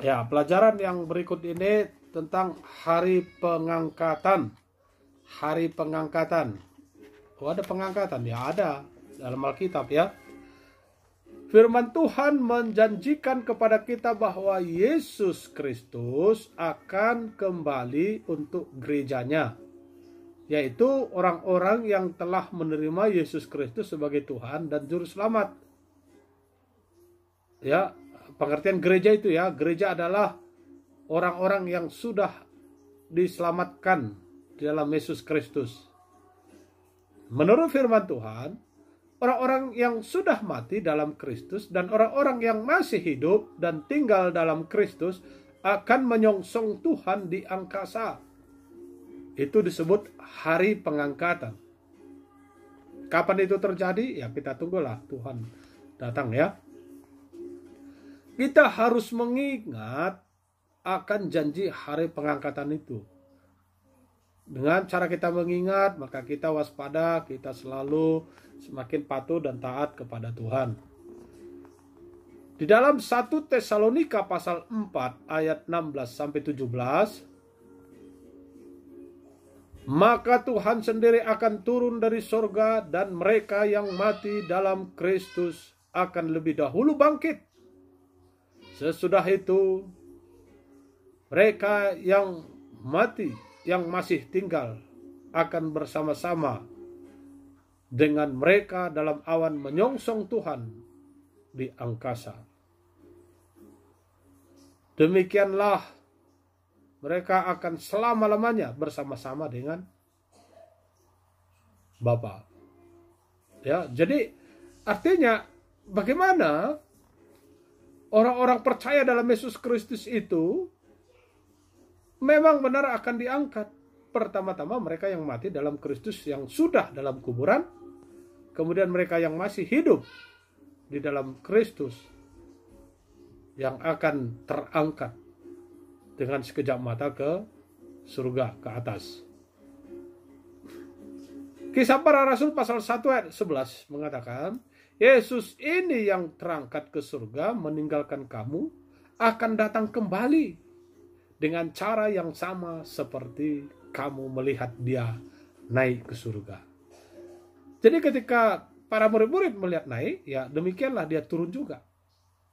Ya, pelajaran yang berikut ini tentang hari pengangkatan. Hari pengangkatan. Oh, ada pengangkatan? Ya, ada dalam Alkitab ya. Firman Tuhan menjanjikan kepada kita bahwa Yesus Kristus akan kembali untuk gerejanya, yaitu orang-orang yang telah menerima Yesus Kristus sebagai Tuhan dan Juru Selamat. Ya, pengertian gereja itu ya, gereja adalah orang-orang yang sudah diselamatkan di dalam Yesus Kristus. Menurut firman Tuhan, orang-orang yang sudah mati dalam Kristus dan orang-orang yang masih hidup dan tinggal dalam Kristus akan menyongsong Tuhan di angkasa. Itu disebut hari pengangkatan. Kapan itu terjadi? Ya, kita tunggulah Tuhan datang ya. Kita harus mengingat akan janji hari pengangkatan itu. Dengan cara kita mengingat, maka kita waspada, kita selalu semakin patuh dan taat kepada Tuhan. Di dalam 1 Tesalonika pasal 4 ayat 16-17, maka Tuhan sendiri akan turun dari sorga dan mereka yang mati dalam Kristus akan lebih dahulu bangkit. Sesudah itu, mereka yang mati, yang masih tinggal, akan bersama-sama dengan mereka dalam awan menyongsong Tuhan di angkasa. Demikianlah mereka akan selama-lamanya bersama-sama dengan Bapa. Ya, jadi artinya bagaimana orang-orang percaya dalam Yesus Kristus itu memang benar akan diangkat. Pertama-tama mereka yang mati dalam Kristus yang sudah dalam kuburan, kemudian mereka yang masih hidup di dalam Kristus yang akan terangkat dengan sekejap mata ke surga, ke atas. Kisah Para Rasul pasal 1 ayat 11 mengatakan, Yesus ini yang terangkat ke surga meninggalkan kamu akan datang kembali dengan cara yang sama seperti kamu melihat dia naik ke surga. Jadi ketika para murid-murid melihat naik, ya demikianlah dia turun juga.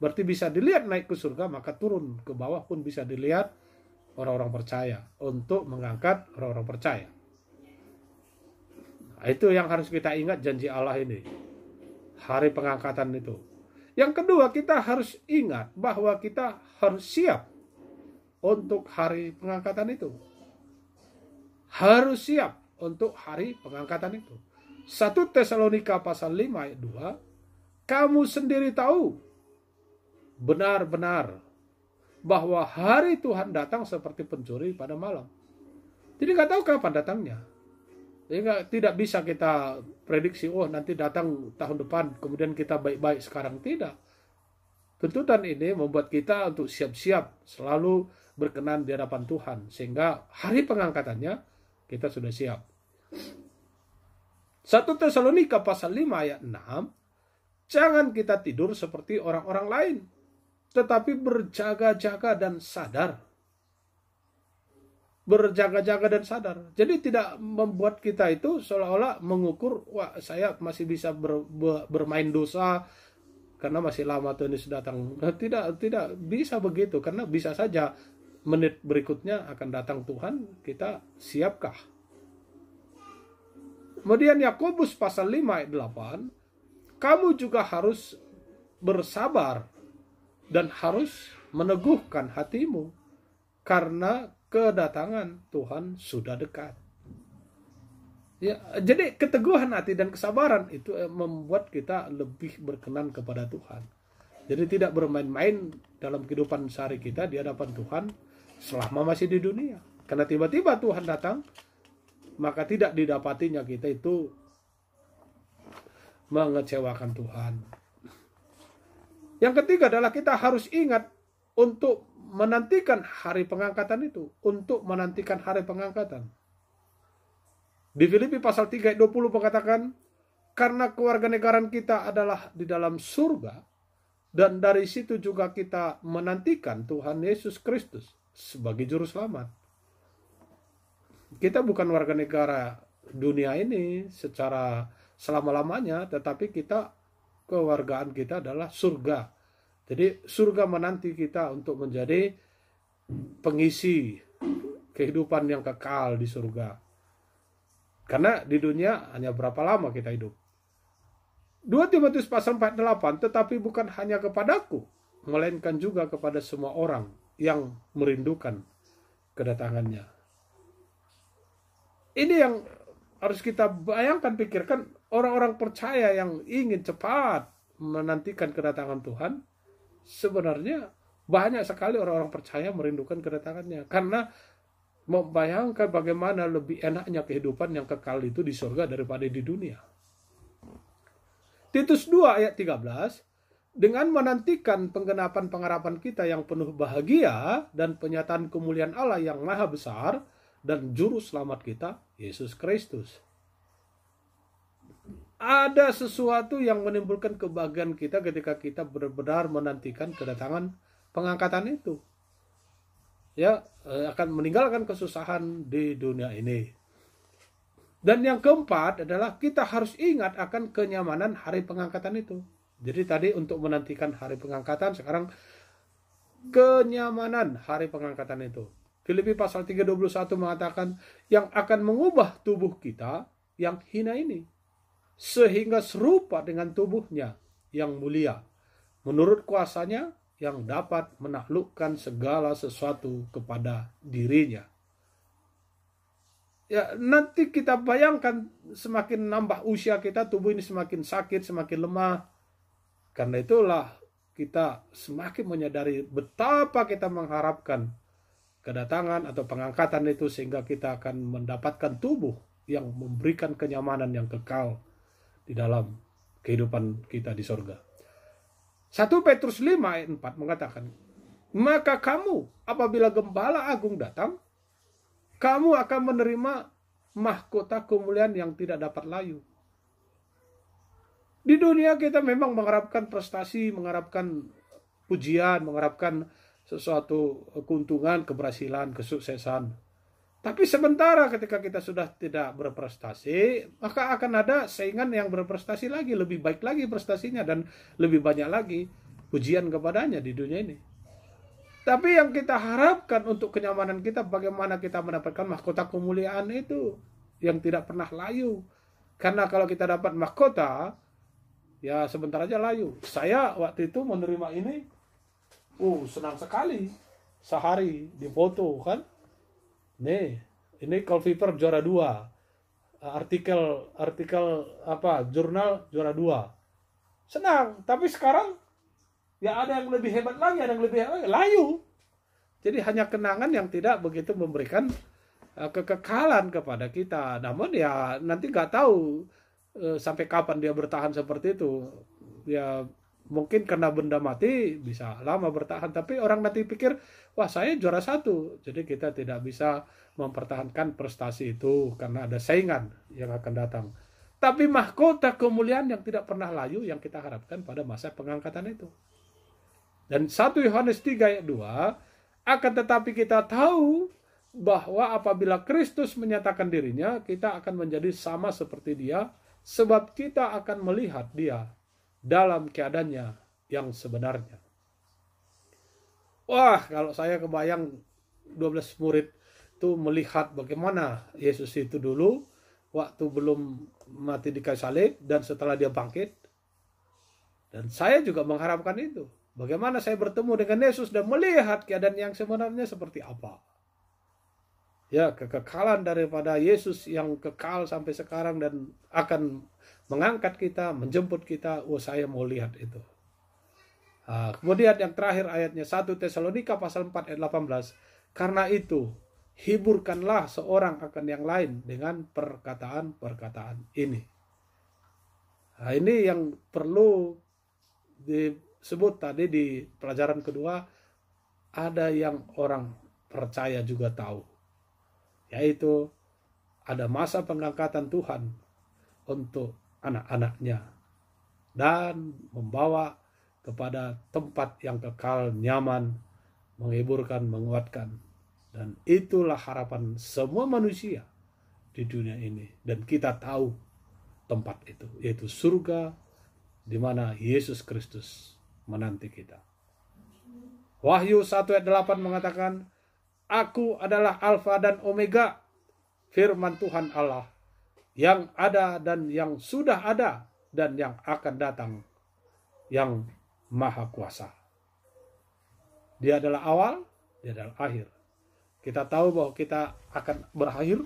Berarti bisa dilihat naik ke surga, maka turun ke bawah pun bisa dilihat orang-orang percaya untuk mengangkat orang-orang percaya. Nah, itu yang harus kita ingat janji Allah ini. Hari pengangkatan itu. Yang kedua, kita harus ingat bahwa kita harus siap untuk hari pengangkatan itu. Harus siap untuk hari pengangkatan itu. 1 Tesalonika pasal 5 ayat 2, kamu sendiri tahu benar-benar bahwa hari Tuhan datang seperti pencuri pada malam. Jadi nggak tahu kapan datangnya. Jadi tidak bisa kita prediksi, oh nanti datang tahun depan, kemudian kita baik-baik sekarang. Tidak. Tuntutan ini membuat kita untuk siap-siap selalu berkenan di hadapan Tuhan. Sehingga hari pengangkatannya kita sudah siap. 1 Tesalonika pasal 5 ayat 6, jangan kita tidur seperti orang-orang lain, tetapi berjaga-jaga dan sadar. Berjaga-jaga dan sadar. Jadi tidak membuat kita itu seolah-olah mengukur, wah saya masih bisa bermain dosa karena masih lama Tuhan Yesus datang. Tidak bisa begitu, karena bisa saja menit berikutnya akan datang Tuhan, kita siapkah? Kemudian Yakobus pasal 5 ayat 8, kamu juga harus bersabar dan harus meneguhkan hatimu karena kedatangan Tuhan sudah dekat. Ya, jadi keteguhan hati dan kesabaran itu membuat kita lebih berkenan kepada Tuhan. Jadi tidak bermain-main dalam kehidupan sehari kita di hadapan Tuhan selama masih di dunia. Karena tiba-tiba Tuhan datang, maka tidak didapatinya kita itu mengecewakan Tuhan. Yang ketiga adalah kita harus ingat untuk menantikan hari pengangkatan itu. Untuk menantikan hari pengangkatan. Di Filipi pasal 3 ayat 20 mengatakan, karena kewarganegaraan kita adalah di dalam surga, dan dari situ juga kita menantikan Tuhan Yesus Kristus sebagai juru selamat. Kita bukan warga negara dunia ini secara selama-lamanya, tetapi kewargaan kita adalah surga. Jadi surga menanti kita untuk menjadi pengisi kehidupan yang kekal di surga. Karena di dunia hanya berapa lama kita hidup. 2 Timotius pasal 4:8, tetapi bukan hanya kepadaku, melainkan juga kepada semua orang yang merindukan kedatangannya. Ini yang harus kita bayangkan, pikirkan, orang-orang percaya yang ingin cepat menantikan kedatangan Tuhan, sebenarnya banyak sekali orang-orang percaya merindukan kedatangannya. Karena membayangkan bagaimana lebih enaknya kehidupan yang kekal itu di surga daripada di dunia. Titus 2 ayat 13, dengan menantikan penggenapan pengharapan kita yang penuh bahagia dan penyataan kemuliaan Allah yang maha besar dan juru selamat kita, Yesus Kristus. Ada sesuatu yang menimbulkan kebahagiaan kita ketika kita benar-benar menantikan kedatangan pengangkatan itu. Ya, akan meninggalkan kesusahan di dunia ini. Dan yang keempat adalah kita harus ingat akan kenyamanan hari pengangkatan itu. Jadi tadi untuk menantikan hari pengangkatan, sekarang kenyamanan hari pengangkatan itu. Filipi pasal 3:21 mengatakan yang akan mengubah tubuh kita yang hina ini sehingga serupa dengan tubuhnya yang mulia menurut kuasanya yang dapat menaklukkan segala sesuatu kepada dirinya. Ya, nanti kita bayangkan semakin nambah usia kita, tubuh ini semakin sakit, semakin lemah. Karena itulah kita semakin menyadari betapa kita mengharapkan kedatangan atau pengangkatan itu, sehingga kita akan mendapatkan tubuh yang memberikan kenyamanan yang kekal di dalam kehidupan kita di surga. 1 Petrus 5 ayat 4 mengatakan, maka kamu apabila Gembala Agung datang, kamu akan menerima mahkota kemuliaan yang tidak dapat layu. Di dunia kita memang mengharapkan prestasi, mengharapkan pujian, mengharapkan sesuatu keuntungan, keberhasilan, kesuksesan. Tapi sementara ketika kita sudah tidak berprestasi, maka akan ada saingan yang berprestasi lagi, lebih baik lagi prestasinya dan lebih banyak lagi pujian kepadanya di dunia ini. Tapi yang kita harapkan untuk kenyamanan kita, bagaimana kita mendapatkan mahkota kemuliaan itu yang tidak pernah layu. Karena kalau kita dapat mahkota, ya sebentar aja layu. Saya waktu itu menerima ini, senang sekali. Sehari dipoto kan. Nih, ini Colviper juara 2. Artikel jurnal juara 2. Senang, tapi sekarang ya ada yang lebih hebat lagi, ada yang lebih hebat lagi, layu. Jadi hanya kenangan yang tidak begitu memberikan kekekalan kepada kita. Namun ya nanti nggak tahu sampai kapan dia bertahan seperti itu. Ya mungkin karena benda mati bisa lama bertahan, tapi orang nanti pikir, wah saya juara 1. Jadi kita tidak bisa mempertahankan prestasi itu karena ada saingan yang akan datang. Tapi mahkota kemuliaan yang tidak pernah layu yang kita harapkan pada masa pengangkatan itu. Dan 1 Yohanes 3 ayat 2, akan tetapi kita tahu bahwa apabila Kristus menyatakan dirinya, kita akan menjadi sama seperti dia, sebab kita akan melihat dia dalam keadaannya yang sebenarnya. Wah, kalau saya kebayang 12 murid itu melihat bagaimana Yesus itu dulu, waktu belum mati di kayu salib dan setelah dia bangkit. Dan saya juga mengharapkan itu. Bagaimana saya bertemu dengan Yesus dan melihat keadaan yang sebenarnya seperti apa. Ya, kekekalan daripada Yesus yang kekal sampai sekarang dan akan mengangkat kita, menjemput kita. Saya mau lihat itu. Kemudian yang terakhir ayatnya 1 Tesalonika pasal 4 ayat 18. Karena itu, hiburkanlah seorang akan yang lain dengan perkataan-perkataan ini. Ini yang perlu sebut tadi di pelajaran kedua, ada yang orang percaya juga tahu, yaitu ada masa pengangkatan Tuhan untuk anak-anaknya dan membawa kepada tempat yang kekal, nyaman, menghiburkan, menguatkan. Dan itulah harapan semua manusia di dunia ini. Dan kita tahu tempat itu, yaitu surga, di mana Yesus Kristus menanti kita. Wahyu 1 ayat 8 mengatakan, Aku adalah Alfa dan Omega, firman Tuhan Allah, yang ada dan yang sudah ada dan yang akan datang, yang Maha Kuasa. Dia adalah awal, dia adalah akhir. Kita tahu bahwa kita akan berakhir,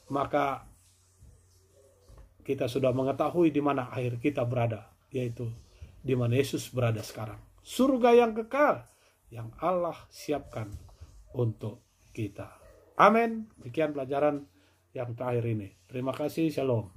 maka kita sudah mengetahui di mana akhir kita berada, yaitu di mana Yesus berada sekarang. Surga yang kekal yang Allah siapkan untuk kita. Amin. Demikian pelajaran yang terakhir ini. Terima kasih. Shalom.